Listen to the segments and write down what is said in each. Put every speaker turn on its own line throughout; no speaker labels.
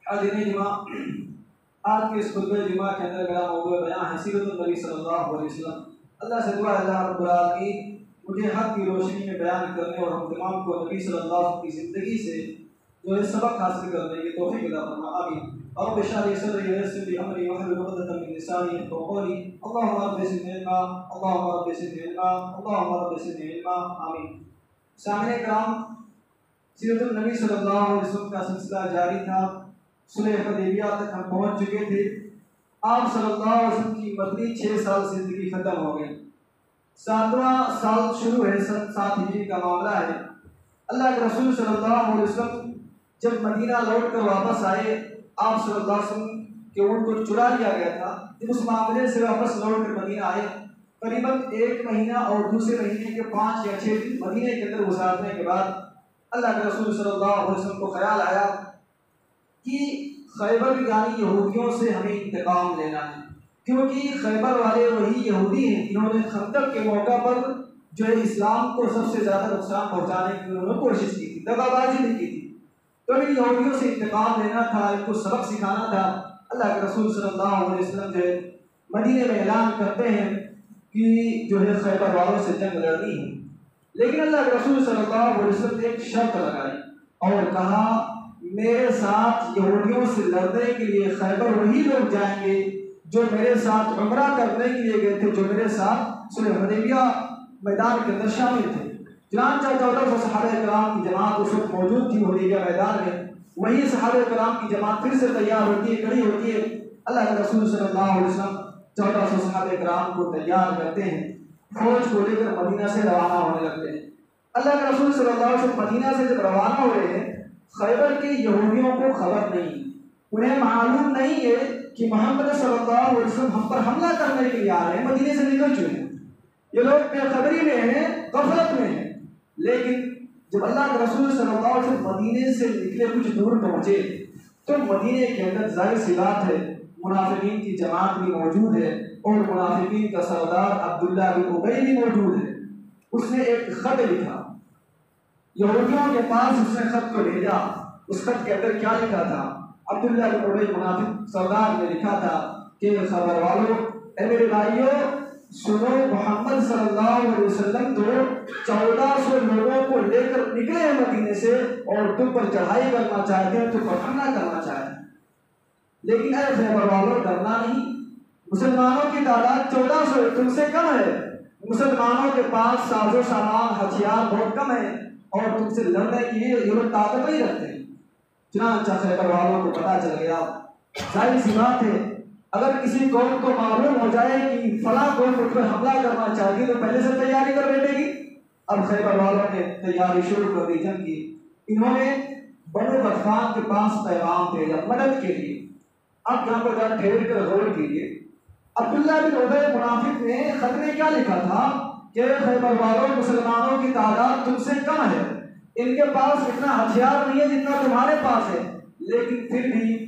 حاضرین جمعہ، آج کے اس خطبہ جمعہ کے اندر میرا موضوع بیان ہے سیرت النبی صلی اللہ علیہ وسلم۔ اللہ سے دعا ہے اللہ رب العالمین مجھے حق کی روشنی میں بیان کرنے اور ہم تمام کو نبی صلی اللہ علیہ وسلم کی زندگی سے جو ہے سبق حاصل کرنے کی توفیق عطا فرما، آمین۔ رب اشرح لي صدري ويسر لي امري واحلل عقدة من لساني يفقهوا قولي، اللهم رب زدني علما، اللهم رب زدني علما، اللهم رب زدنی علما، آمین۔ سامعین کرام، سیرت النبی صلی اللہ علیہ وسلم کا سلسلہ جاری تھا، صلح حدیبیہ تک ہم پہنچ چکے تھے۔ آپ صلی اللہ علیہ وسلم کی مدنی 6 سال زندگی ختم ہو گئی، 7واں سال شروع ہے، 7 ہجری کا معاملہ ہے۔ اللہ کے رسول صلی اللہ علیہ وسلم جب مدینہ لوٹ کر واپس آئے، آپ صلی اللہ علیہ وسلم کے اونٹ کو چرا لیا گیا تھا۔ جب اس معاملے سے واپس لوٹ کر مدینہ آئے، قریباً 1 مہینہ اور دوسرے مہینے کے 5 یا 6 دن مدینہ کے اندر گزارنے کے بعد اللہ کے رسول صلی اللہ علیہ وسلم کو خیال آیا کہ خیبر یعنی یہودیوں سے ہمیں انتقام لینا ہے، کیونکہ خیبر والے وہی یہودی ہیں جنہوں نے خندق کے موقع پر جو ہے اسلام کو سب سے زیادہ نقصان پہنچانے کی انہوں نے کوشش کی تھی، دغا بازی بھی کی تھی۔ تو ان یہودیوں سے انتقام لینا تھا، ان کو سبق سکھانا تھا۔ اللہ کے رسول صلی اللہ علیہ وسلم جو ہے مدینے میں اعلان کرتے ہیں کہ جو ہے خیبر والوں سے جنگ لڑنی ہے، لیکن اللہ کے رسول صلی اللہ علیہ وسلم نے ایک شرط لگائی اور کہا میرے ساتھ یہودیوں سے لڑنے کے لیے خیبر وہی لوگ جائیں گے جو میرے ساتھ عمرہ کرنے کے لیے گئے تھے، جو میرے ساتھ صلح حدیبیہ میدان کے اندر شامل تھے۔ چنانچہ 1400 صحابہ کرام کی جماعت اس وقت موجود تھی حدیبیہ میدان میں، وہی صحابہ کرام کی جماعت پھر سے تیار ہوتی ہے، کھڑی ہوتی ہے۔ اللہ کے رسول صلی اللہ علیہ وسلم 1400 صحابہ کرام کو تیار کرتے ہیں، فوج کو لے کر مدینہ سے روانہ ہونے لگتے ہیں۔ اللہ کے رسول صلی اللہ علیہ وسلم مدینہ سے جب روانہ ہوئے ہیں، خیبر کے یہودیوں کو خبر نہیں، انہیں معلوم نہیں ہے کہ محمد صلی اللہ علیہ وسلم ہم پر حملہ کرنے کے لیے آ رہے ہیں، مدینے سے نکل چکے ہیں، یہ لوگ بے خبری میں ہیں، غفلت میں ہیں۔ لیکن جب اللہ کے رسول صلی اللہ علیہ وسلم مدینے سے نکلے کچھ دور پہنچے تو مدینے کے اندر ظاہر سی بات ہے منافقین کی جماعت بھی موجود ہے اور منافقین کا سردار عبداللہ بن ابی بھی موجود ہے۔ اس نے ایک خط لکھا، یہودیوں کے پاس اس نے خط کو بھیجا۔ اس خط کے اندر کیا لکھا تھا؟ عبداللہ بن ابی منافق سردار نے لکھا تھا کہ خبر والوں، اے میرے بھائیو سنو، محمد صلی اللہ علیہ وسلم تو 1400 لوگوں کو لے کر نکلے ہیں مدینے سے اور تم پر چڑھائی کرنا چاہتے ہیں، تم پر حملہ کرنا چاہتے ہیں، لیکن اے خیبر والوں ڈرنا نہیں، مسلمانوں کی تعداد 1400 تم سے کم ہے، مسلمانوں کے پاس ساز و سامان ہتھیار بہت کم ہے اور تم سے لڑنے کی یہ لوگ طاقت نہیں رکھتے ہیں۔ چنانچہ خیبر والوں کو پتہ چل گیا، ظاہر سی بات ہے اگر کسی قوم کو معلوم ہو جائے کہ فلاں قوم اس پر حملہ کرنا چاہتی تو پہلے سے تیاری کر بیٹھے گی۔ اب خیبر والوں نے تیاری شروع کر دی جنگ کی۔ انہوں نے بنو غطفان کے پاس پیغام بھیجا مدد کے لیے۔ اب یہاں پر جب ٹھہر کر غور کیجیے، عبداللہ بن ابی منافق نے خط میں کیا لکھا تھا کہ خیبر والوں، مسلمانوں کی تعداد تم سے کم ہے، ان کے پاس اتنا ہتھیار نہیں ہے جتنا تمہارے پاس ہے، لیکن پھر بھی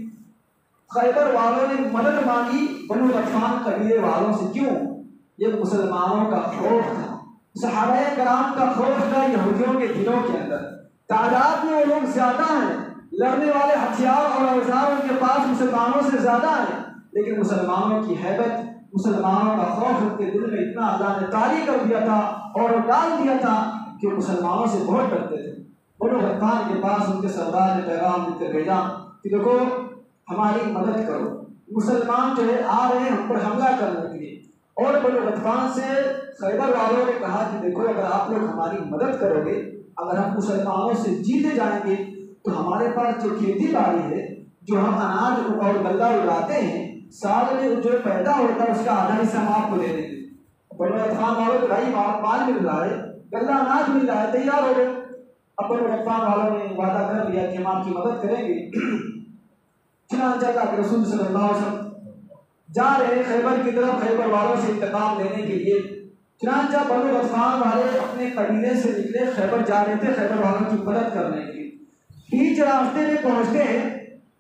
خیبر والوں نے مدد مانگی بنو غطفان قبیلے والوں سے۔ کیوں؟ یہ مسلمانوں کا خوف تھا، صحابہ کرام کا خوف تھا یہودیوں کے دلوں کے اندر۔ تعداد میں وہ لوگ زیادہ ہیں، لڑنے والے ہتھیار اور اوزار ان کے پاس مسلمانوں سے زیادہ ہیں، لیکن مسلمانوں کی ہیبت، مسلمانوں کا خوف ان کے دل میں اتنا اللہ نے طاری کر دیا تھا اور ڈال دیا تھا کہ مسلمانوں سے بہت ڈرتے تھے۔ بنو غطفان کے پاس ان کے سردار نے پیغام لکھ کر بھیجا کہ دیکھو ہماری مدد کرو، مسلمان جو ہے آ رہے ہیں ہم پر حملہ کرنے کے لیے۔ اور بنو غطفان سے خیبر والوں نے کہا کہ دیکھو اگر آپ لوگ ہماری مدد کرو گے، اگر ہم مسلمانوں سے جیتے جائیں گے تو ہمارے پاس جو کھیتی باڑی ہے، جو ہم اناج اور غلہ اگاتے ہیں، سال میں جو پیدا ہوتا ہے اس کا آدھا حصہ ہم آپ کو دے دیں گے۔ بنو غطفان والوں کو بھائی مال مل رہا ہے، غلہ اناج مل رہا ہے، تیار ہو گئے۔ اب بنو غطفان والوں نے وعدہ کر لیا کہ ہم آپ کی مدد کریں گے۔ چنانچہ اللہ کے رسول صلی اللہ علیہ وسلم جا رہے خیبر کی طرف خیبر والوں سے انتقام لینے کے لیے۔ چنانچہ بنو غطفان والے اپنے قبیلے سے نکلے، خیبر جا رہے تھے خیبر والوں کی مدد کرنے کے لیے۔ بیچ راستے میں پہنچتے ہیں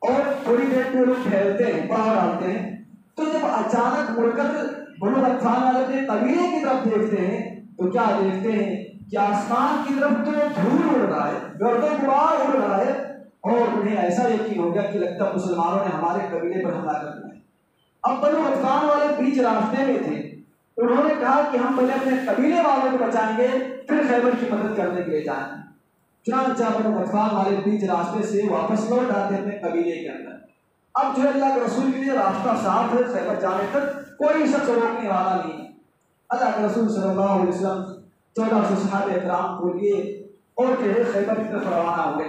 اور تھوڑی دیر میں لوگ ٹھہرتے ہیں، پڑاؤ ڈالتے ہیں، تو جب اچانک مڑ کر بنو غطفان والے اپنے قبیلے کی طرف دیکھتے ہیں تو کیا دیکھتے ہیں کہ آسمان کی طرف تو دھول اڑ رہا ہے، گرد و غبار اڑ رہا ہے اور انہیں ایسا یقین ہو گیا کہ لگتا مسلمانوں نے ہمارے قبیلے پر حملہ کر دیا ہے۔ اب بنو غطفان والے بیچ راستے میں تھے، انہوں نے کہا کہ ہم پہلے اپنے قبیلے والوں کو بچائیں گے پھر خیبر کی مدد کرنے کے لیے جائیں گے۔ چنانچہ بنو غطفان والے بیچ راستے سے واپس لوٹ آتے اپنے قبیلے کے اندر۔ اب جو ہے اللہ کے رسول کے لیے راستہ صاف ہے، خیبر جانے تک کوئی شخص روکنے والا نہیں ہے۔ اللہ کے رسول صلی اللہ علیہ وسلم 1400 صحابہ اکرام کو لیے اور کہ خیبر کی طرف روانہ ہوئے۔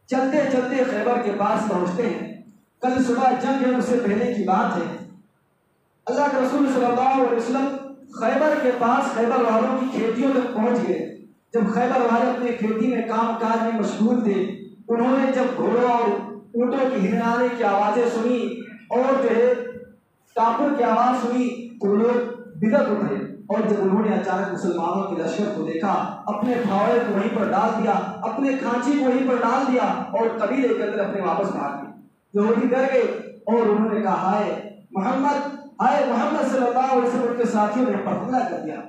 چلتے چلتے خیبر کے پاس پہنچتے ہیں۔ کل صبح جنگ ہے، اس سے پہلے کی بات ہے۔ اللہ کے رسول صلی اللہ علیہ وسلم خیبر کے پاس خیبر والوں کی کھیتیوں تک پہنچ گئے۔ جب خیبر والے اپنے کھیتی میں کام کاج میں مشغول تھے، انہوں نے جب گھوڑوں اور اونٹوں کی ہنانے کی آوازیں سنی اور جو ہے ٹاپر کی آواز سنی تو لوگ بدک اٹھے، اور جب انہوں نے اچانک مسلمانوں کے لشکر کو دیکھا، اپنے پھاوڑے کو وہیں پر ڈال دیا، اپنے کھانچی کو وہیں پر ڈال دیا اور قبیلے کے اندر اپنے واپس بھاگ گئے۔ یہودی ڈر گئے اور انہوں نے کہا ہائے محمد صلی اللہ علیہ وسلم کے ساتھیوں نے پر حملہ کر دیا۔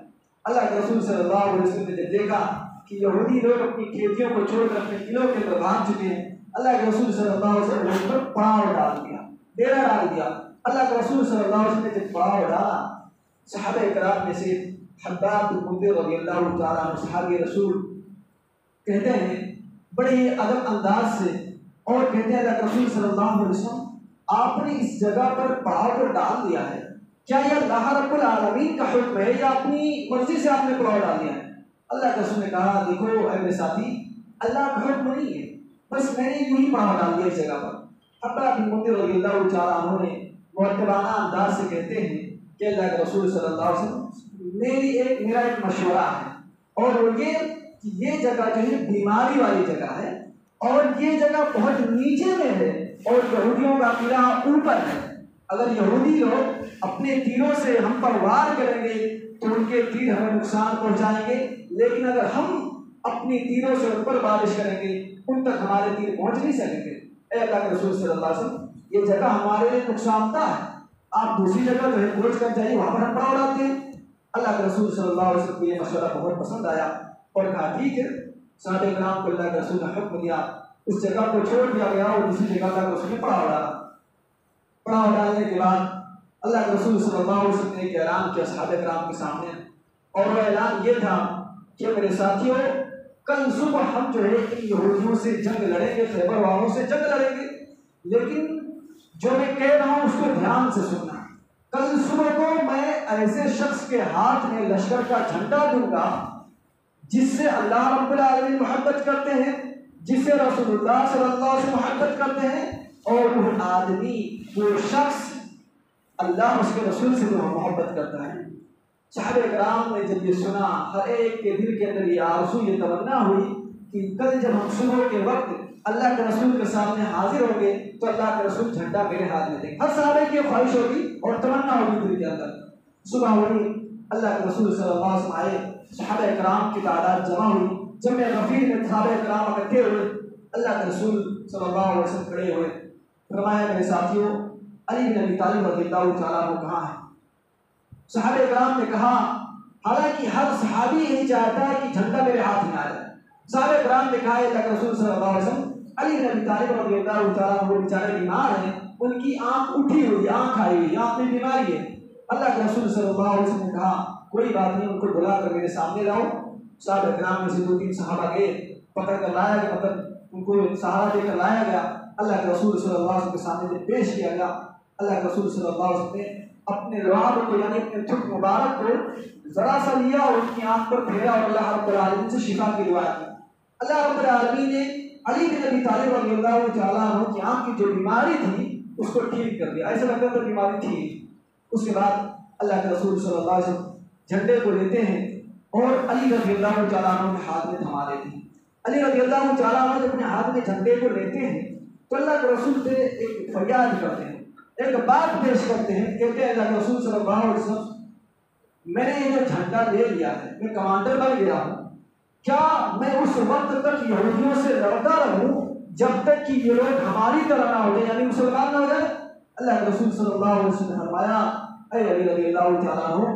اللہ کے رسول صلی اللہ علیہ وسلم نے جب دیکھا کہ یہودی لوگ اپنی کھیتیوں کو چھوڑ کر اپنے قلعوں کے اندر بھاگ چکے ہیں، اللہ کے رسول صلی اللہ علیہ وسلم نے اس پر پڑاؤ ڈال دیا، ڈیرا ڈال دیا۔ اللہ کے رسول صلی اللہ علیہ وسلم نے جب پڑاؤ ڈالا، صحابہ کرام میں سے حباب بن منذر رضی اللہ تعالیٰ عنہ صحابی رسول کہتے ہیں بڑے ہی ادب انداز سے، اور کہتے ہیں اللہ کے رسول صلی اللہ علیہ وسلم آپ نے اس جگہ پر پڑاؤ کو ڈال دیا ہے، کیا یہ اللہ رب العالمین کا حکم ہے یا اپنی مرضی سے آپ نے پڑاؤ ڈال دیا ہے؟ اللہ کے رسول نے کہا دیکھو اے میرے ساتھی، اللہ کا حکم نہیں ہے، بس میں نے یوں ہی پڑاؤ ڈال دیا اس جگہ پر۔ حباب بن منذر رضی اللہ تعالیٰ عنہ نے مؤدبانہ انداز سے کہتے ہیں کہ اللہ کے رسول صلی اللہ علیہ وسلم میرا ایک مشورہ ہے، اور وہ یہ کہ یہ جگہ جو ہے بیماری والی جگہ ہے اور یہ جگہ بہت نیچے میں ہے اور یہودیوں کا قلعہ اوپر ہے۔ اگر یہودی لوگ اپنے تیروں سے ہم پر وار کریں گے تو ان کے تیر ہمیں نقصان پہنچائیں گے، لیکن اگر ہم اپنی تیروں سے ان پر بارش کریں گے ان تک ہمارے تیر پہنچ نہیں سکیں گے۔ اے اللہ کے رسول صلی اللہ علیہ وسلم یہ جگہ ہمارے لیے نقصان دہ ہے، آپ دوسری جگہ جو ہے کھوج کر جائیے، وہاں پر ہم پڑاؤ ڈالتے ہیں۔ اللہ کے رسول صلی اللہ علیہ وسلم کو یہ مشورہ بہت پسند آیا اور کہا ٹھیک ہے۔ صحابہ کرام کو اللہ کے رسول نے حکم دیا، اس جگہ کو چھوڑ دیا گیا اور دوسری جگہ اللہ کے رسول نے پڑاؤ ڈالا۔ پڑاؤ ڈالنے کے بعد اللہ کے رسول صلی اللہ علیہ وسلم نے ایک اعلان کیا صحابہ کرام کے سامنے، اور وہ اعلان یہ تھا کہ میرے ساتھیوں کل صبح ہم جو ہے ان یہودیوں سے جنگ لڑیں گے، خیبر والوں سے جنگ لڑیں گے، لیکن جو میں کہہ رہا ہوں اس کو دھیان سے سننا۔ کل صبح کو میں ایسے شخص کے ہاتھ میں لشکر کا جھنڈا دوں گا جس سے اللہ رب العالمین محبت کرتے ہیں، جس سے رسول اللہ صلی اللہ علیہ وسلم محبت کرتے ہیں، اور وہ آدمی وہ شخص اللہ اس کے رسول سے محبت کرتا ہے۔ صحابہ کرام نے جب یہ سنا، ہر ایک کے دل کے اندر یہ آرزو، یہ تمنا ہوئی کہ کل جب ہم صبح کے وقت اللہ کے رسول کے سامنے حاضر ہوں گے تو اللہ کے رسول جھنڈا میرے ہاتھ میں دیں گے۔ ہر صحابہ کی خواہش ہوگی اور تمنا ہوگی دل کے اندر۔ صبح ہوئی، اللہ کے رسول صلی اللہ علیہ وسلم آئے، صحابہ کرام کی تعداد جمع ہوئی، جمع غفیر میں صحابہ کرام اکٹھے ہوئے، اللہ کے رسول صلی اللہ علیہ وسلم کھڑے ہوئے، فرمایا میرے ساتھیوں علی بن ابی طالب رضی اللہ تعالیٰ عنہ کہاں ہے؟ صحابہ کرام نے کہا حالانکہ ہر صحابی یہی چاہتا ہے کہ جھنڈا میرے ہاتھ میں آ جائے۔ صحابہ کرام نے کہا اللہ کے رسول صلی اللہ علیہ وسلم علی بن ابی طالب رضی اللہ تعالیٰ عنہ بیچارے بیمار ہیں، ان کی آنکھ اٹھی ہوئی، آنکھ آئی ہوئی، آنکھ میں بیماری ہے۔ اللہ کے رسول صلی اللہ علیہ وسلم نے کہا کوئی بات نہیں، ان کو بلا کر میرے سامنے لاؤ۔ صحابہ کرام میں سے 2-3 صحابہ گئے، پکڑ کر لایا گیا، ان کو سہارا دے کر لایا گیا۔ اللہ کے رسول صلی اللہ علیہ وسلم کے سامنے جب پیش کیا گیا، اللہ کے رسول صلی اللہ علیہ وسلم نے اپنے لعاب کو یعنی اپنے تھک مبارک کو ذرا سا لیا اور ان کی آنکھ پر پھیرا اور اللہ رب العالمین سے شفا کی دعا کی۔ اللہ رب العالمین نے علی بن ابی طالب رضی اللہ تعالیٰ عنہ کی آنکھ کی جو بیماری تھی اس کو ٹھیک کر دیا، ایسا لگتا تھا بیماری تھی۔ اس کے بعد اللہ کے رسول صلی اللہ علیہ وسلم جھنڈے کو لیتے ہیں اور علی رضی اللہ تعالیٰ عنہ کے ہاتھ میں تھما دیتے ہیں۔ علی رضی اللہ تعالیٰ عنہ جب اپنے ہاتھ میں جھنڈے کو لیتے ہیں تو اللہ کے رسول سے ایک فریاد کرتے ہیں، ایک بات پیش کرتے ہیں، کہتے ہیں اللہ کے رسول صلی اللہ علیہ وسلم میں نے یہ جو جھنڈا لے لیا ہے، میں کمانڈر بن گیا ہوں، کیا میں اس وقت تک یہودیوں سے لڑتا رہوں جب تک کہ یہ لوگ ہماری طرح نہ ہو جائے، یعنی مسلمان نہ ہو جائے؟ اللہ کے رسول صلی اللہ علیہ وسلم نے فرمایا اے علی رضی اللہ تعالیٰ عنہ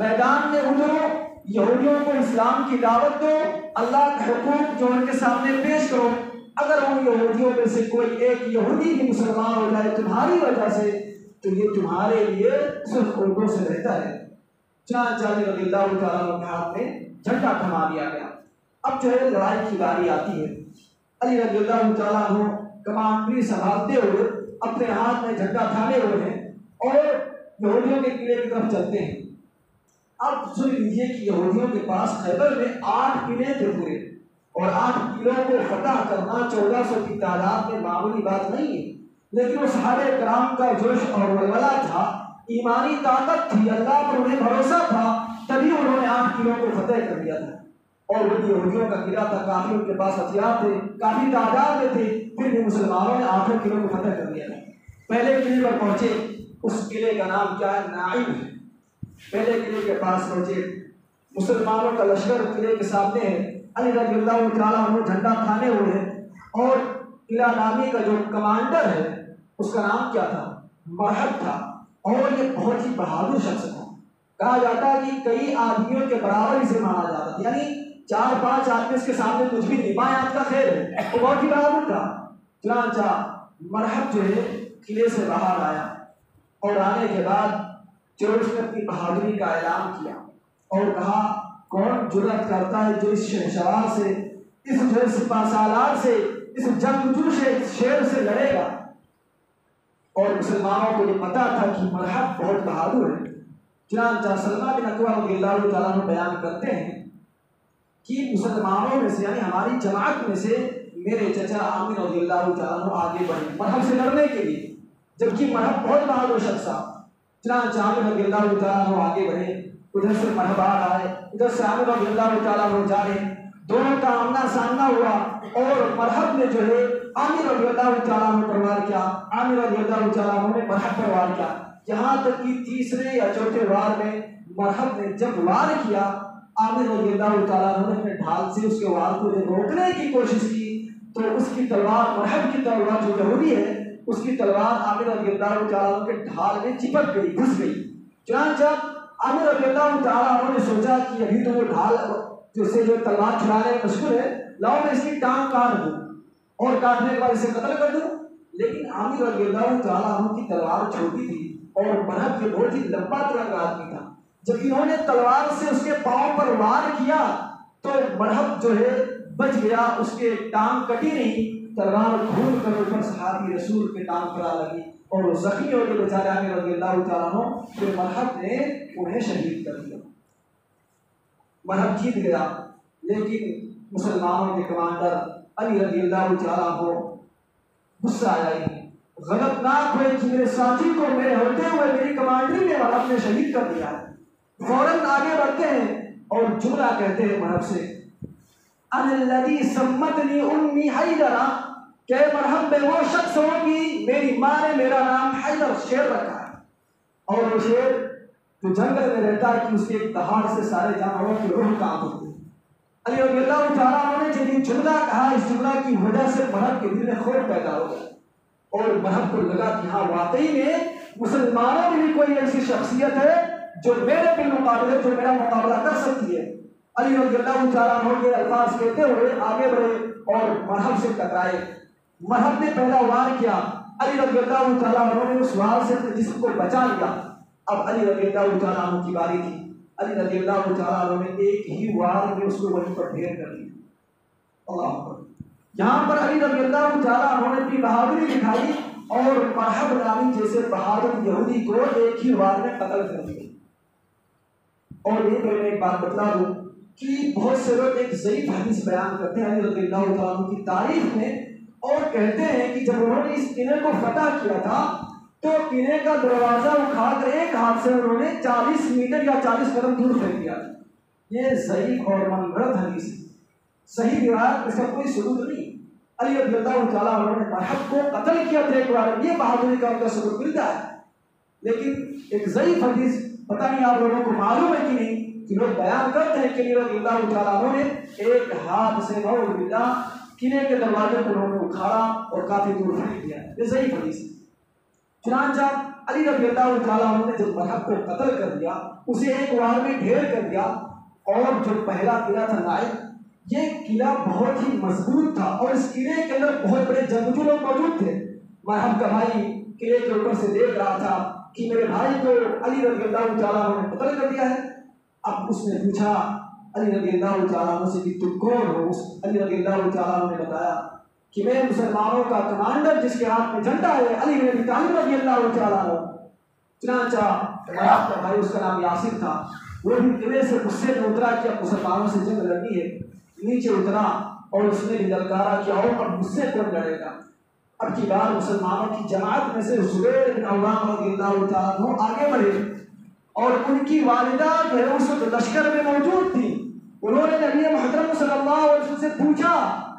میدان میں اترو، یہودیوں کو اسلام کی دعوت دو، اللہ کے حقوق جو ان کے سامنے پیش کرو۔ اگر ان یہودیوں میں سے کوئی ایک یہودی بھی مسلمان ہو جائے تمہاری وجہ سے تو یہ تمہارے لیے صرف اردو سے بہتر ہے۔ چنانچہ علی رضی اللہ تعالیٰ عنہ کے ہاتھ میں جھنڈا تھما دیا گیا۔ اب جو ہے لڑائی کی باری آتی ہے۔ علی رضی اللہ تعالیٰ عنہ کمانڈری سنبھالتے ہوئے اپنے ہاتھ میں جھنڈا تھامے ہوئے ہیں اور یہودیوں کے قلعے کی طرف چلتے ہیں۔ اب سن لیجیے کہ یہودیوں کے پاس خیبر میں 8 قلعے تھے پورے، اور 8 قلعوں کو فتح کرنا 1400 کی تعداد میں معمولی بات نہیں ہے، لیکن وہ صحابہ کرام کا جوش اور ولولہ تھا، ایمانی طاقت تھی، اللہ پر انہیں بھروسہ تھا، تبھی انہوں نے 8 قلعوں کو فتح کر دیا تھا۔ اور وہ یہودیوں کا قلعہ تھا، کافی ان کے پاس ہتھیار تھے، کافی تعداد میں تھے، پھر بھی مسلمانوں نے 8 قلعوں کو فتح کر دیا تھا۔ پہلے قلعے پر پہنچے، اس قلعے کا نام کیا ہے؟ نائب ہے۔ پہلے قلعے کے پاس پہنچے، مسلمانوں کا لشکر قلعے کے سامنے ہے، علی رضی اللہ تعالیٰ عنہ جھنڈا تھامے ہوئے ہیں، اور قلعہ نامی کا جو کمانڈر ہے اس کا نام کیا تھا؟ مرحب تھا، اور یہ بہت ہی بہادر شخص تھا۔ کہا جاتا ہے کہ کئی آدمیوں کے برابر اسے مانا جاتا تھا، یعنی 4-5 آدمی اس کے سامنے کچھ بھی نہیں، بائیں ہاتھ کا خیر ہے، وہ بہت ہی بہادر تھا۔ چنانچہ مرحب جو ہے قلعے سے باہر آیا، اور آنے کے بعد جو اس نے اپنی بہادری کا اعلان کیا اور کہا کون جرأت کرتا ہے جو اس شہسوار سے، اس جو سپہ سالار سے، اس جنگجو سے، اس شیر سے لڑے گا۔ اور مسلمانوں کو یہ پتا تھا کہ مرحب بہت بہادر ہے۔ چنانچہ سلمہ بن اکوع رضی اللہ تعالیٰ عنہ بیان کرتے ہیں کہ مسلمانوں میں سے، یعنی ہماری جماعت میں سے میرے چچا عامر رضی اللہ تعالیٰ عنہ آگے بڑھے مرحب سے لڑنے کے لیے، جبکہ مرحب بہت بہادر شخص تھا۔ چنانچہ عامر رضی اللہ تعالیٰ عنہ آگے بڑھے، ادھر سے مرحب آ رہا ہے، ادھر سے عامر رضی اللہ تعالیٰ عنہ جا رہے، دونوں کا آمنا سامنا ہوا، اور مرحب نے جو ہے عامر رضی اللہ تعالیٰ عنہ پر وار کیا، عامر رضی اللہ تعالیٰ عنہ نے مرحب پر وار کیا، یہاں تک کہ تیسرے یا چوتھے وار میں مرحب نے جب وار کیا، عامر رضی اللہ تعالیٰ عنہ نے اپنے ڈھال سے اس کے وار کو روکنے کی کوشش کی، تو اس کی تلوار، مرحب کی تلوار جو یہودی ہے، اس کی تلوار عامر رضی اللہ تعالیٰ عنہ کے ڈھال میں چپک گئی، گھس گئی۔ چنانچہ عامر رضی اللہ تعالیٰ عنہ نے سوچا کہ ابھی تو وہ ڈھال جو سے جو تلوار چھڑانے میں مشغول ہے، لاؤ میں اس کی ٹانگ کاٹ دوں اور کاٹنے کے بعد اسے قتل کر دوں، لیکن عامر رضی اللہ تعالیٰ عنہ کی تلوار چھوٹی تھی اور مرحب کے بہت ہی لمبا ترنگ آدمی تھا۔ جب انہوں نے تلوار سے اس کے پاؤں پر وار کیا تو مرحب جو ہے بچ گیا، اس کے ٹانگ کٹی نہیں، تلوار گھوم کر اوپر صحابی رسول کے ٹانگ پر آ لگی اور وہ زخمی ہو کے بیچارے عامر رضی اللہ تعالیٰ عنہ، پھر مرحب نے انہیں شہید کر دیا۔ مرحب جیت گیا، لیکن مسلمانوں کے کمانڈر علی رضی اللہ تعالیٰ عنہ غصہ آیا، غضبناک ہوئے کہ میرے ساتھی کو میرے ہوتے ہوئے میری کمانڈری میں مرحب نے شہید کر دیا ہے۔ فوراً آگے بڑھتے ہیں اور جملہ کہتے ہیں مرحب سے، انا الذی سمتنی امی حیدرا، کہ مرحب میں وہ شخص ہوں کہ میری ماں نے میرا نام حیدر شیر رکھا ہے، اور وہ شیر جو جنگل میں رہتا ہے کہ اس کے ایک دہاڑ سے سارے جانوروں کی روح کانپ ہوتی ہے۔ علی رضی اللہ تعالیٰ عنہ نے جب یہ جملہ کہا، اس جملہ کی وجہ سے مرحب کے دل میں خوف پیدا ہو گیا، اور مرحب کو لگا کہ ہاں واقعی میں مسلمانوں میں بھی کوئی ایسی شخصیت ہے جو میرے بالمقابلے، جو میرا مقابلہ کر سکتی ہے۔ علی رضی اللہ تعالیٰ عنہ کے الفاظ کہتے ہوئے آگے بڑھے اور مرحب سے ٹکرائے۔ مرحب نے پہلا وار کیا، علی رضی اللہ تعالیٰ عنہ نے اس وار سے اپنے جسم کو بچا لیا۔ اب علی رضی اللہ تعالیٰ عنہ کی باری تھی، علی رضی اللہ تعالیٰ عنہ نے ایک ہی وار میں اس کو وہیں پر ڈھیر کر دیا۔ اللہ اکبر۔ یہاں پر علی رضی اللہ تعالیٰ عنہ نے اپنی بہادری دکھائی اور مرحب نامی جیسے بہادر یہودی کو ایک ہی وار میں قتل کر دیا۔ اور یہ میں ایک بات بتلا دوں کہ بہت سے لوگ ایک ضعیف حدیث بیان کرتے ہیں علی رضی اللہ تعالیٰ عنہ کی تعریف میں، اور کہتے ہیں کہ جب انہوں نے اس قلعے کو فتح کیا تھا تو قلعے کا دروازہ اٹھا کر ایک ہاتھ سے انہوں نے 40 میٹر یا 40 قدم دور پھینک دیا۔ یہ ضعیف اور منگڑت حدیث ہے، صحیح روایت اس کا کوئی ثبوت نہیں۔ علی رضی اللہ تعالیٰ عنہ نے مرحب کو قتل کیا تھا ایک بار، یہ بہادری کا ان کا ثبوت ملتا ہے، لیکن ایک ضعیف حدیث پتہ نہیں آپ لوگوں کو معلوم ہے کہ نہیں، کہ لوگ بیان کرتے ہیں کہ علی رضی اللہ تعالیٰ عنہ نے ایک ہاتھ سے نعوذ باللہ قلعے کے دروازے کو انہوں نے اکھاڑا اور کافی دور پھینک دیا، یہ ضعیف حدیث ہے۔ چنانچہ علی رضی اللہ تعالیٰ عنہ نے جب مرحب کو قتل کر دیا، اسے ایک وار میں ڈھیر کر دیا، اور جو پہلا قلعہ تھا نائب، یہ قلعہ بہت ہی مضبوط تھا اور اس قلعے کے اندر بہت بڑے جنگجو لوگ موجود تھے۔ مرحب کا بھائی قلعے کے اوپر سے دیکھ رہا تھا کہ میرے بھائی کو علی رضی اللہ تعالیٰ عنہ نے قتل کر دیا ہے۔ اب اس نے پوچھا علی رضی اللہ تعالیٰ عنہ سے کہ تم کون ہو؟ علی رضی اللہ تعالیٰ عنہ نے بتایا کہ میں مسلمانوں کا کمانڈر جس کے ہاتھ میں جھنڈا ہے علی بن ابی طالب رضی اللہ تعالیٰ عنہ۔ چنانچہ مرحب کا بھائی، اس کا نام یاسر تھا، وہ بھی قلعے سے غصے میں اترا کہ اب مسلمانوں سے جنگ لڑنی ہے، نیچے اترا اور اس نے بھی للکارا کہ اور اب مجھ سے کون لڑے گا۔ اب کی بار مسلمانوں کی جماعت میں سے زبیر بن عوام رضی اللہ تعالیٰ عنہ آگے بڑھے اور ان کی والدہ جو ہے اس وقت لشکر میں موجود تھی۔ انہوں نے نبی محترم صلی اللہ علیہ وسلم سے پوچھا،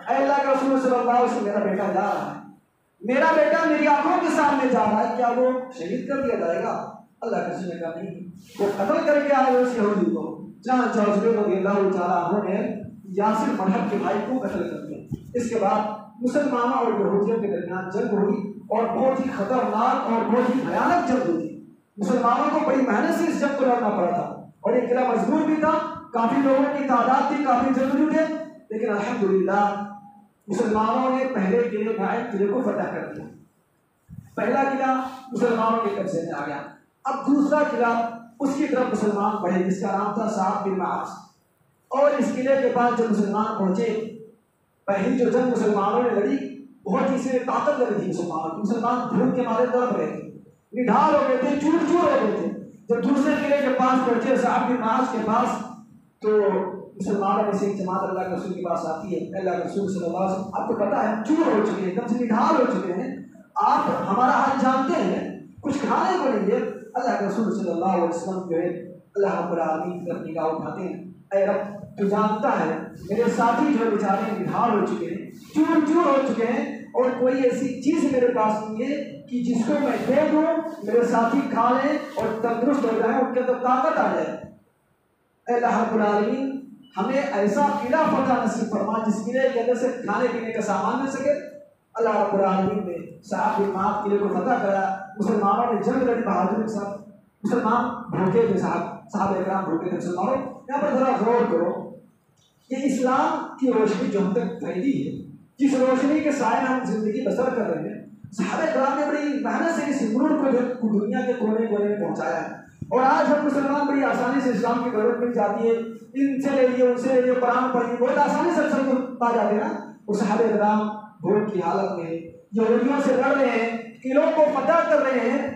اے اللہ کے رسول صلی اللہ علیہ وسلم، میرا بیٹا جا رہا ہے، میرا بیٹا میری آنکھوں کے سامنے جا رہا ہے، کیا وہ شہید کر دیا جائے گا؟ اللہ کے رسول نے کہا نہیں، وہ قتل کر کے آئے اس یہودی کو۔ چنانچہ زبیر رضی اللہ تعالیٰ عنہ نے یاسر مرحب کے بھائی کو قتل کر دیا۔ اس کے بعد مسلمانوں اور یہودیوں کے درمیان جنگ ہوئی اور بہت ہی خطرناک اور بہت ہی بھیانک جنگ ہوئی۔ مسلمانوں کو بڑی محنت سے اس جنگ کو لڑنا پڑا تھا اور یہ قلعہ مضبوط بھی تھا، کافی لوگوں کی تعداد تھی، کافی جنگجو تھے، لیکن الحمدللہ مسلمانوں نے پہلے قلعے کو فتح کر دیا۔ پہلا قلعہ مسلمانوں کے قبضے میں آ گیا۔ اب دوسرا قلعہ، اس کی طرف مسلمان بڑھے جس کا نام تھا صعب بن معاذ، اور اس قلعے کے پاس جب مسلمان پہنچے، پہلی جو جنگ مسلمانوں نے لڑی بہت ہی سے طاقت لگی تھی مسلمانوں کی، مسلمان بھوک کے مارے تڑپ رہے تھے، نڈھال ہو گئے تھے، چور چور ہو گئے تھے۔ جب دوسرے قلعے کے پاس پہنچے صعب بن معاذ کے پاس، تو مسلمانوں میں سے ایک جماعت اللہ کے رسول کے پاس آتی ہے، اللہ کے رسول صلی اللہ علیہ وسلم، آپ کو پتا ہے ہم چور ہو چکے ہیں، ایک دم سے نڈھال ہو چکے ہیں، آپ ہمارا حال جانتے ہیں، کچھ کھانے کو نہیں ہے۔ اللہ کے رسول صلی اللہ علیہ وسلم جو ہے اللہ رب العالمین کی طرف نگاہ اٹھاتے ہیں، اے رب تو جانتا ہے میرے ساتھی جو بیچارے نڈھال ہو چکے ہیں، چور چور ہو چکے ہیں، اور کوئی ایسی چیز میرے پاس نہیں ہے کہ جس کو میں دے دوں میرے ساتھی کھا لیں اور تندرست ہو جائیں، ان کے اندر طاقت آ جائے۔ اے اللہ رب العالمین ہمیں ایسا قلعہ فتح نصیب فرما جس قلعے کے اندر سے کھانے پینے کا سامان مل سکے۔ اللہ رب العالمین نے صعب بن معاذ قلعے کو فتح کرایا، مسلمانوں نے جنگ لڑی بہادری کے ساتھ۔ مسلمان بھوکے تھے، صحابہ کرام بھوکے تھے مسلمانوں۔ یہاں پر ذرا غور کرو، یہ اسلام کی روشنی جو ہم تک پھیلی ہے، جس روشنی کے سائے میں ہم زندگی بسر کر رہے ہیں، صحابہ کرام نے بڑی محنت سے اس نور کو دنیا کے کونے کونے میں پہنچایا ہے، اور آج ہم مسلمان بڑی آسانی سے اسلام کی ضرورت مل جاتی ہے، ان سے لے لیے ان سے لے لیے، قرآن پڑھیے، بہت آسانی سے سب کو پا جاتے ہیں نا۔ اور صحابہ کرام بھوک کی حالت میں یہودیوں سے لڑ رہے ہیں، قلعوں کو فتح کر رہے ہیں،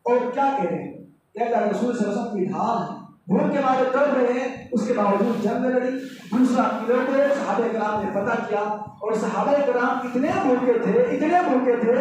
اور کیا کہہ رہے ہیں کہ اللہ رسول صلی اللہ علیہ وسلم کی ڈھال ہے، بھوک کے مارے تڑپ رہے ہیں، اس کے باوجود جنگ لڑی۔ دوسرا قلعوں کو صحابہ کرام نے فتح کیا، اور صحابہ کرام اتنے بھوکے تھے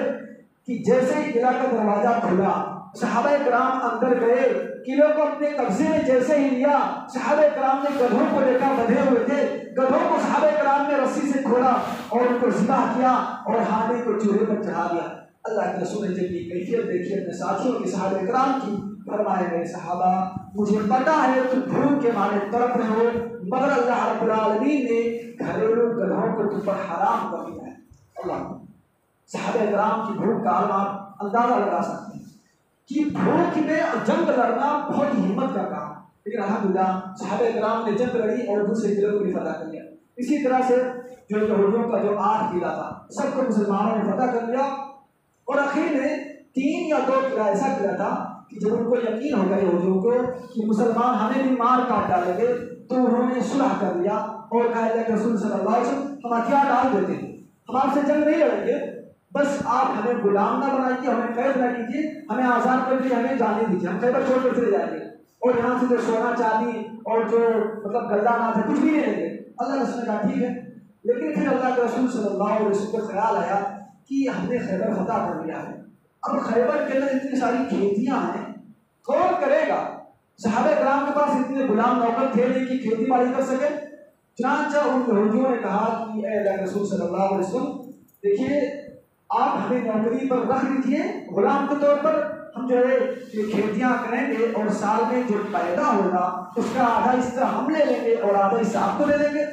کہ جیسے ہی قلعہ کا دروازہ کھلا، صحابہ کرام اندر گئے، قلعوں کو اپنے قبضے میں جیسے ہی لیا، صحابہ کرام نے گدھوں کو دیکھا بدھے ہوئے تھے، گدھوں کو صحابہ کرام نے رسی سے کھولا اور ان کو ذبح کیا اور ہانڈی کو چولہے پر چڑھا دیا۔ اللہ کے رسول نے جب یہ کیفیت دیکھی اپنے ساتھیوں کی، صحابہ کرام کی، فرمائے میرے صحابہ مجھے پتا ہے تم بھوک کے مارے تڑپ رہے ہو، مگر اللہ رب العالمین نے گھریلو گدھوں کو تم پر حرام کر دیا ہے۔ اللہ، صحابہ کرام کی بھوک کا عالم آپ اندازہ لگا سکتے ہیں کہ بھوک میں جنگ لڑنا بہت ہی ہمت کا کام، لیکن الحمدللہ صحابہ کرام نے جنگ لڑی اور دوسرے قلعوں کو بھی فتح کر لیا۔ اسی طرح سے جو یہودیوں کا جو 8 قلعہ تھا سب کو مسلمانوں نے فتح کر لیا، اور آخر میں 3 یا 2 قلعہ ایسا قلعہ تھا کہ جب ان کو یقین ہو گیا یہودیوں کو کہ مسلمان ہمیں بھی مار کاٹ ڈالیں گے، تو انہوں نے صلح کر لیا اور کہا اللہ کے رسول صلی اللہ علیہ وسلم ہم ہتھیار ڈال دیتے ہیں، ہم آپ سے جنگ نہیں لڑیں گے، بس آپ ہمیں غلام نہ بنائیے، ہمیں قید نہ کیجیے، ہمیں آزاد کر دیجیے، ہمیں جانے دیجیے، ہم خیبر چھوڑ کر چلے جائیں گے، اور یہاں سے جو سونا چاندی اور جو غلہ ناز ہے کچھ بھی نہیں لیں گے۔ اللہ کے رسول نے کہا ٹھیک ہے، لیکن پھر اللہ کے رسول صلی اللہ علیہ وسلم کو خیال آیا کہ ہم نے خیبر فتح کر لیا ہے، اب خیبر کے اندر اتنی ساری کھیتیاں ہیں، کون کرے گا؟ صحابہ کرام کے پاس اتنے غلام نوکر تھے نہیں کہ کھیتی باڑی کر سکے۔ چنانچہ ان یہودیوں نے کہا کہ اے اللہ کے رسول صلی اللہ علیہ وسلم دیکھیے آپ ہمیں نوکری پر رکھ دیجیے غلام کے طور پر، ہم جو ہے یہ کھیتیاں کریں گے اور سال میں جو پیدا ہوگا اس کا آدھا حصہ ہم لے لیں گے اور آدھا حصہ آپ کو لے لیں گے۔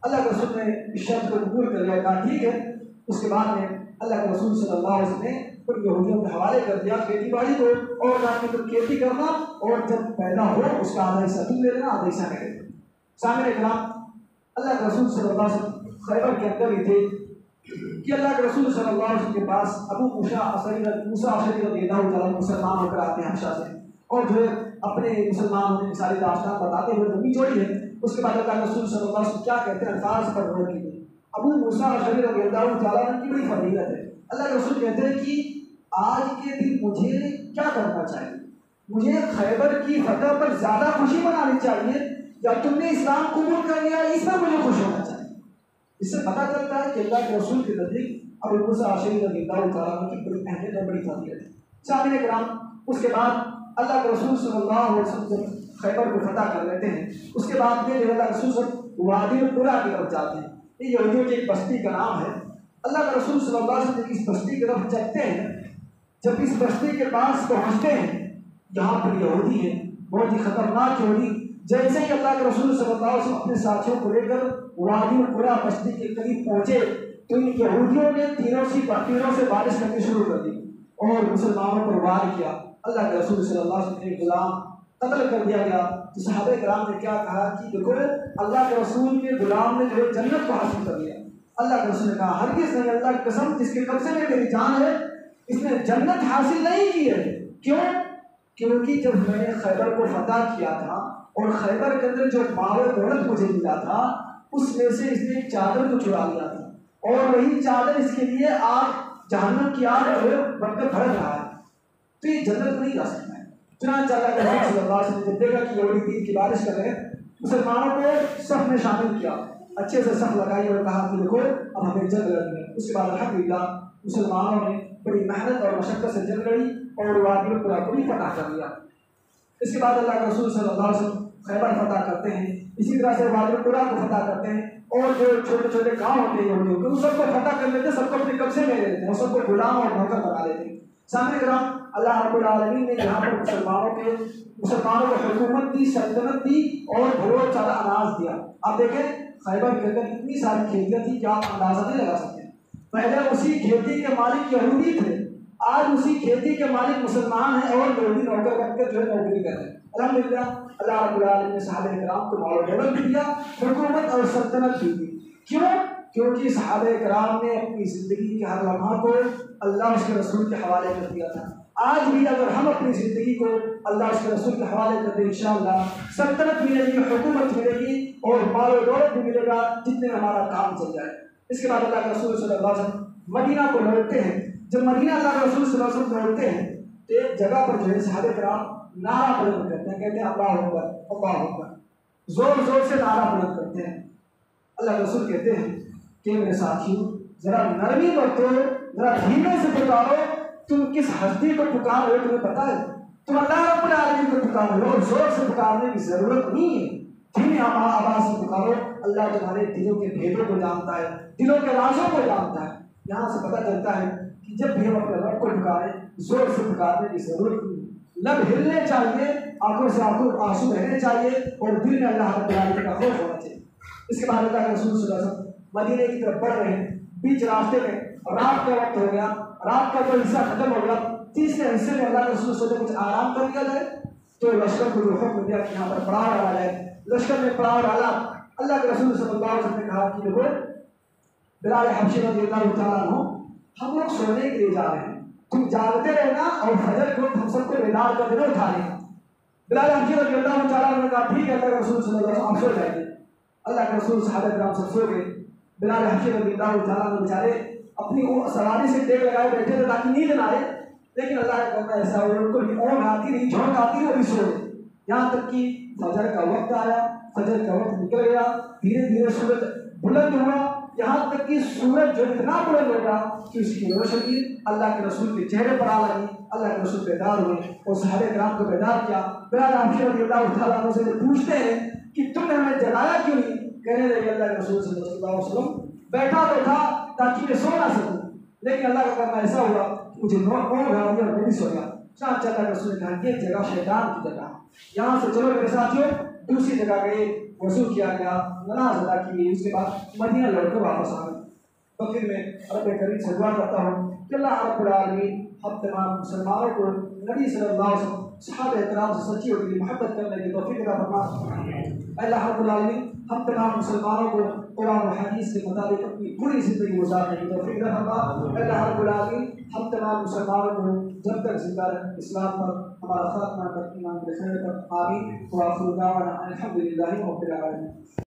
اللہ کے رسول نے اس شرط کو قبول کر لیا، کہا ٹھیک ہے۔ اس کے بعد میں اللہ کے رسول صلی اللہ علیہ وسلم نے ان یہودیوں کے حوالے کر دیا کھیتی باڑی کو، اور کہا کہ تم کھیتی کرنا اور جب پیدا ہو اس کا آدھا حصہ تم لے لینا، آدھا حصہ میں لے لینا۔ سامنے کرام اللہ کے رسول صلی اللہ علیہ وسلم خیبر کے اندر ہی تھے کہ اللہ کے رسول صلی اللہ علیہ وسلم کے پاس ابو موسیٰ اشعری رضی اللہ تعالیٰ مسلمان ہو کر آتے ہیں حبشہ سے، اور جو ہے اپنے مسلمان ہونے کی ساری داستان بتاتے ہوئے لمبی چوڑی ہے۔ اس کے بعد اللہ کے رسول صلی اللہ علیہ وسلم کیا کہتے ہیں الفاظ پر غور کیجیے۔ ابو موسیٰ اشعری رضی اللہ تعالیٰ کی بڑی فضیلت ہے۔ اللہ کے رسول کہتے ہیں کہ آج کے دن مجھے کیا کرنا چاہیے؟ مجھے خیبر کی فتح پر زیادہ خوشی منانی چاہیے یا تم نے اسلام قبول کر لیا اس پر مجھے خوش ہونا چاہیے؟ اس سے پتہ چلتا ہے کہ اللہ کے رسول کے نزدیک ابو موسیٰ اشعری رضی اللہ تعالیٰ کی بڑی اہمیت اور بڑی فضیلت ہے۔ سامعین کرام، اس کے بعد اللہ کے رسول صلی اللہ علیہ وسلم جب خیبر کو فتح کر لیتے ہیں، اس کے بعد میں اللہ کے رسول وادی القریٰ کی طرف جاتے ہیں۔ یہ یہودیوں کی ایک بستی کا نام ہے۔ اللہ کے رسول صلی اللہ علیہ وسلم اس بستی کی طرف چلتے ہیں، جب اس بستی کے پاس پہنچتے ہیں جہاں پر یہودی ہے، بہت ہی خطرناک یہودی، جیسے ہی اللہ کے رسول صلی اللہ علیہ وسلم اپنے ساتھیوں کو لے کر وادی القریٰ بستی کے قریب پہنچے تو ان یہودیوں نے تیروں سے بارش کرنی شروع کر دی اور مسلمانوں پر وار کیا۔ اللہ کے رسول صلی اللہ علیہ وسلم نے غلام قتل کر دیا گیا۔ صحابہ کرام نے کیا کہا کہ دیکھو اللہ کے رسول کے غلام نے جو ہے جنت کو حاصل کر لیا۔ اللہ کے رسول نے کہا ہرگز نہیں، اللہ کی قسم جس کے قبضے میں میری جان ہے اس نے جنت حاصل نہیں کی ہے۔ کیوں؟ کیونکہ جب میں نے خیبر کو فتح کیا تھا اور خیبر کے اندر جو مال و دولت مجھے ملا تھا اس میں سے اس نے ایک چادر کو چرا لیا تھا، اور وہی چادر اس کے لیے آگ، جہنم کی آگ جو ہے بن کر بھڑک رہا ہے، تو یہ جنت نہیں جا سکتا ہے۔ چنانچہ اللہ کے رسول صلی اللہ علیہ وسلم جب دیکھا کہ یہودی دین کی بارش کر رہے ہیں، مسلمانوں کو صف میں شامل کیا، اچھے سے صف لگائی اور کہا کہ دیکھو اب ہمیں جنگ لڑنی ہے۔ اس کے بعد الحمدللہ مسلمانوں نے بڑی محنت اور مشقت سے جنگ لڑی اور وادی القریٰ کو بھی فتح کر لیا۔ اس کے بعد اللہ کے رسول صلی اللہ علیہ وسلم خیبر فتح کرتے ہیں، اسی طرح سے وادی القریٰ کو فتح کرتے ہیں، اور جو چھوٹے چھوٹے گاؤں ہوتے ہیں یہودیوں کے ان سب کو فتح کر لیتے، سب کو اپنے قبضے میں لے لیتے ہیں اور سب کو غلام اور نوکر بنا لیتے ہیں۔ سامنے کرام، اللہ رب العالمین نے یہاں پر مسلمانوں کو حکومت دی، سلطنت دی اور بہت سارا اناج دیا۔ آپ دیکھیں خیبر کے اندر اتنی ساری کھیتیاں تھیں کہ آپ اندازہ نہیں لگا سکتے۔ پہلے اسی کھیتی کے مالک یہودی تھے، آج اسی کھیتی کے مالک مسلمان ہیں اور یہودی نوکر بن کے جو ہے نوکری کر رہے ہیں۔ الحمدللہ اللہ رب العالمین نے صحابہ کرام کو مال و دولت بھی دیا، حکومت اور سلطنت بھی دی۔ کیوں؟ کیونکہ صحابہ کرام نے اپنی زندگی کے ہر لمحہ کو اللہ اس کے رسول کے حوالے کر دیا تھا۔ آج بھی اگر ہم اپنی زندگی کو اللہ اس کے رسول کے حوالے کر دیں، انشاءاللہ سلطنت ملے گی، حکومت ملے گی اور مال و دولت بھی ملے گا جتنے ہمارا کام چل جائے۔ اس کے بعد اللہ کے رسول صلی اللہ علیہ وسلم مدینہ کو لوٹتے ہیں۔ جب مدینہ اللہ کے رسول صلی اللہ علیہ وسلم لوٹتے ہیں تو ایک جگہ پر جو ہے صحابہ کرام نعرہ بلند کرتے ہیں، کہتے ہیں اللہ اکبر اللہ اکبر، زور زور سے نعرہ بلند کرتے ہیں۔ اللہ کے رسول کہتے ہیں کہ میرے ساتھیوں ذرا نرمی برتو، ذرا دھیمے سے پکارو، تم کس ہستی کو پکار رہے ہو تمہیں پتہ ہے؟ تم اللہ رب العالمین کو پکار رہے ہو اور زور سے پکارنے کی ضرورت نہیں ہے، دھیمی آواز سے پکارو۔ اللہ تمہارے دلوں کے بھیدوں کو جانتا ہے، دلوں کے رازوں کو جانتا ہے۔ یہاں سے پتہ چلتا ہے کہ جب بھی ہم اپنے رب کو پکاریں زور سے پکارنے کی ضرورت نہیں، لب ہلنے چاہیے، آنکھوں سے آنسو بہنے چاہیے اور دل میں اللہ رب العالمین کا خوف ہونا چاہیے۔ اس کے بعد اللہ کے رسول صلی اللہ علیہ وسلم مدینے کی طرف بڑھ رہے ہیں، بیچ راستے میں رات کا وقت ہو گیا، رات کا جو حصہ ختم ہو گیا، تیسرے حصے میں اللہ کے رسول سوچے کچھ آرام کر دیا جائے، تو لشکر کو جو حکم دیا کہ یہاں پر پڑاؤ ڈالا جائے۔ لشکر میں پڑاؤ ڈالا۔ اللہ کے رسول صلی اللہ علیہ وسلم نے کہا کہ دیکھو بلال حبشی رضی اللہ تعالیٰ عنہ، ہم لوگ سونے کے لیے جا رہے ہیں، تم جاگتے رہنا اور فجر کو ہم سب کو بیدار کر دینا، اٹھا لینا۔ بلال حبشی رضی اللہ تعالیٰ عنہ نے کہا ٹھیک ہے اللہ کے رسول صلی اللہ علیہ وسلم آپ سو جائیے۔ اللہ کے رسول صحابہ کرام سب سو گئے۔ بلال حبشی رضی اللہ تعالیٰ عنہ بیچارے اپنی سواری سے ٹیک لگائے بیٹھے تھے تاکہ نیند نہ آئے، لیکن اللہ کا کرنا ایسا ہوا ان کو اونگ آتی رہی، جھونک آتی رہی، وہ بھی سو گئے۔ یہاں تک کہ فجر کا وقت آیا، فجر کا وقت نکل گیا، دھیرے دھیرے سورج بلند ہوا، یہاں تک کہ سورج جو اتنا بلند ہو گیا کہ اس کی روشنی اللہ کے رسول کے چہرے پر آ لگی۔ اللہ کے رسول بیدار ہوئے اور صحابہ کرام کو بیدار کیا۔ بلال حبشی رضی اللہ تعالیٰ عنہ سے پوچھتے ہیں کہ تم نے ہمیں جگایا کیوں نہیں؟ کہنے لگے اللہ کے رسول صلی اللہ علیہ وسلم بیٹھا تو تھا تاکہ میں سو نہ سکوں، لیکن اللہ کا کرنا ایسا ہوا کہ مجھے اونگ آ گیا اور میں بھی سو گیا۔ چنانچہ اللہ کے رسول نے کہا یہ جگہ شیطان کی جگہ، یہاں سے چلو میرے ساتھیوں۔ دوسری جگہ گئے، وضو کیا گیا، نماز ادا کی گئی، اس کے بعد مدینہ لوٹ کر واپس آ گئے۔ تو پھر میں رب کریم سے دعا کرتا ہوں کہ اللہ رب العالمین ہم تمام مسلمانوں کو نبی صلی اللہ علیہ وسلم صحابہ کرام سے سچی اور محبت کرنے کی توفیق عطا فرما۔ اللہ رب العالمین ہم تمام مسلمانوں کو قرآن و حدیث کے مطابق اپنی پوری زندگی گزارنے کی توفیق عطا فرما۔ اللہ رب العالمین ہم تمام مسلمانوں کو جب تک زندہ رکھیں اسلام پر، ہمارا خاتمہ تک ایمان کے خیر پر، آمین۔ وآخر دعوانا الحمد للہ رب العالمین۔